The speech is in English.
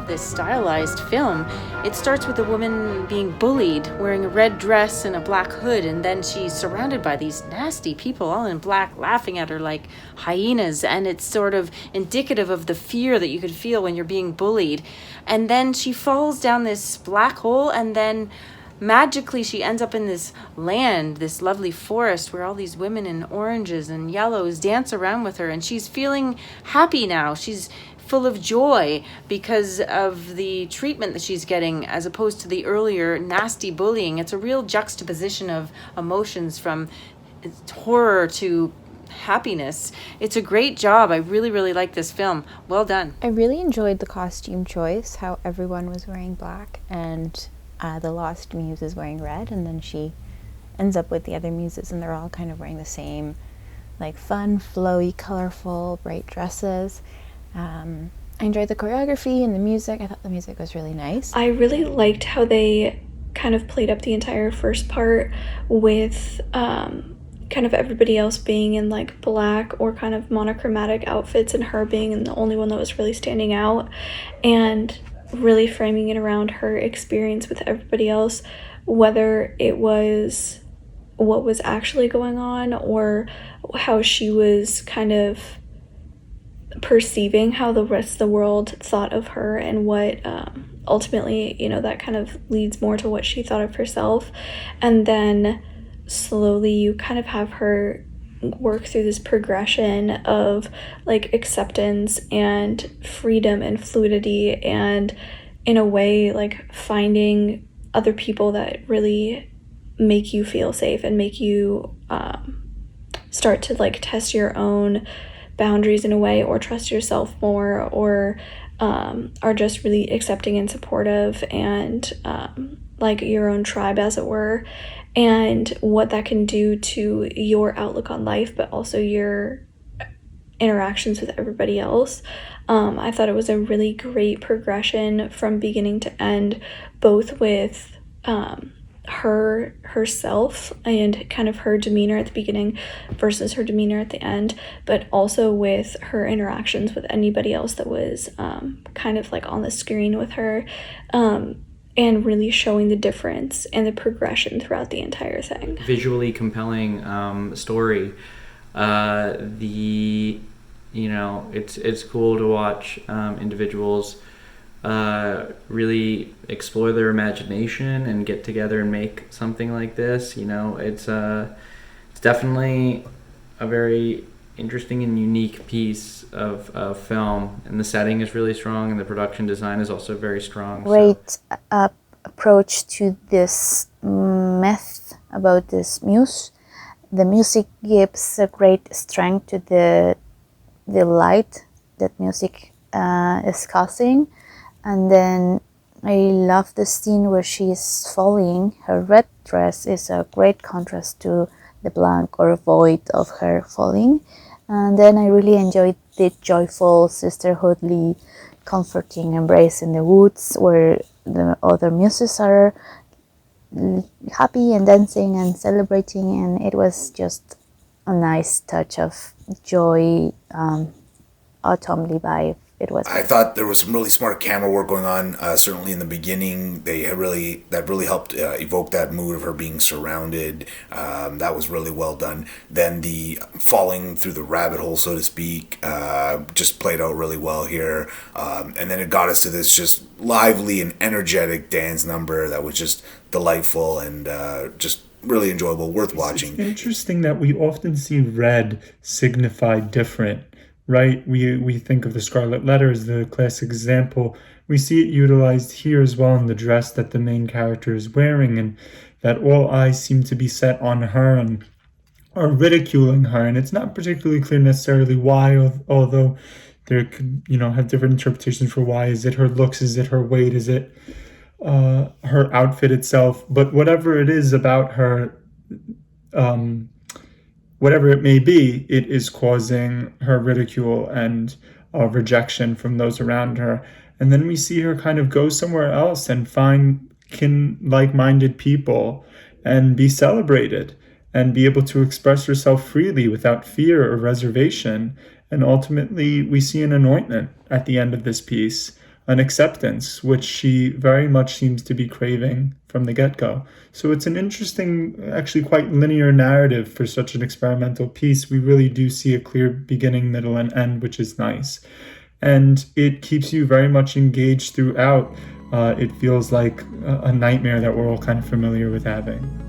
this stylized film. It starts with a woman being bullied, wearing a red dress and a black hood, and then she's surrounded by these nasty people all in black laughing at her like hyenas, and it's sort of indicative of the fear that you could feel when you're being bullied. And then she falls down this black hole, and then magically she ends up in this land, this lovely forest where all these women in oranges and yellows dance around with her, and she's feeling happy now. She's full of joy because of the treatment that she's getting as opposed to the earlier nasty bullying. It's a real juxtaposition of emotions from horror to happiness. It's a great job. I really, really like this film. Well done. I really enjoyed the costume choice, how everyone was wearing black and the lost muse is wearing red, and then she ends up with the other muses and they're all kind of wearing the same like fun, flowy, colorful, bright dresses. I enjoyed the choreography and the music. I thought the music was really nice. I really liked how they kind of played up the entire first part with kind of everybody else being in like black or kind of monochromatic outfits and her being the only one that was really standing out, and really framing it around her experience with everybody else, whether it was what was actually going on or how she was kind of perceiving how the rest of the world thought of her, and what ultimately, you know, that kind of leads more to what she thought of herself. And then slowly you kind of have her work through this progression of like acceptance and freedom and fluidity, and in a way like finding other people that really make you feel safe and make you start to like test your own boundaries in a way, or trust yourself more, or are just really accepting and supportive, and like your own tribe, as it were, and what that can do to your outlook on life, but also your interactions with everybody else. I thought it was a really great progression from beginning to end, both with herself and kind of her demeanor at the beginning versus her demeanor at the end, but also with her interactions with anybody else that was kind of like on the screen with her, and really showing the difference and the progression throughout the entire thing. Visually compelling story. It's cool to watch individuals really explore their imagination and get together and make something like this. You know, it's definitely a very interesting and unique piece of film, and the setting is really strong, and the production design is also very strong. Great approach to this myth about this muse. The music gives a great strength to the light that music is causing. And then I love the scene where she is falling. Her red dress is a great contrast to the blank or void of her falling. And then I really enjoyed the joyful, sisterhoodly, comforting embrace in the woods where the other muses are happy and dancing and celebrating, and it was just a nice touch of joy, autumnly vibe. I thought there was some really smart camera work going on. Certainly in the beginning, that really helped evoke that mood of her being surrounded. That was really well done. Then the falling through the rabbit hole, so to speak, just played out really well here. And then it got us to this just lively and energetic dance number that was just delightful and just really enjoyable, worth watching. It's interesting that we often see red signify different. Right, we think of the Scarlet Letter as the classic example. We see it utilized here as well in the dress that the main character is wearing, and that all eyes seem to be set on her and are ridiculing her. And it's not particularly clear necessarily why, although there could, have different interpretations for why. Is it her looks? Is it her weight? Is it her outfit itself? But whatever it is about her, whatever it may be, it is causing her ridicule and rejection from those around her. And then we see her kind of go somewhere else and find like-minded people and be celebrated and be able to express herself freely without fear or reservation. And ultimately, we see an anointment at the end of this piece. an acceptance, which she very much seems to be craving from the get-go. So it's an interesting, actually quite linear narrative for such an experimental piece. We really do see a clear beginning, middle, and end, which is nice. And it keeps you very much engaged throughout. It feels like a nightmare that we're all kind of familiar with having.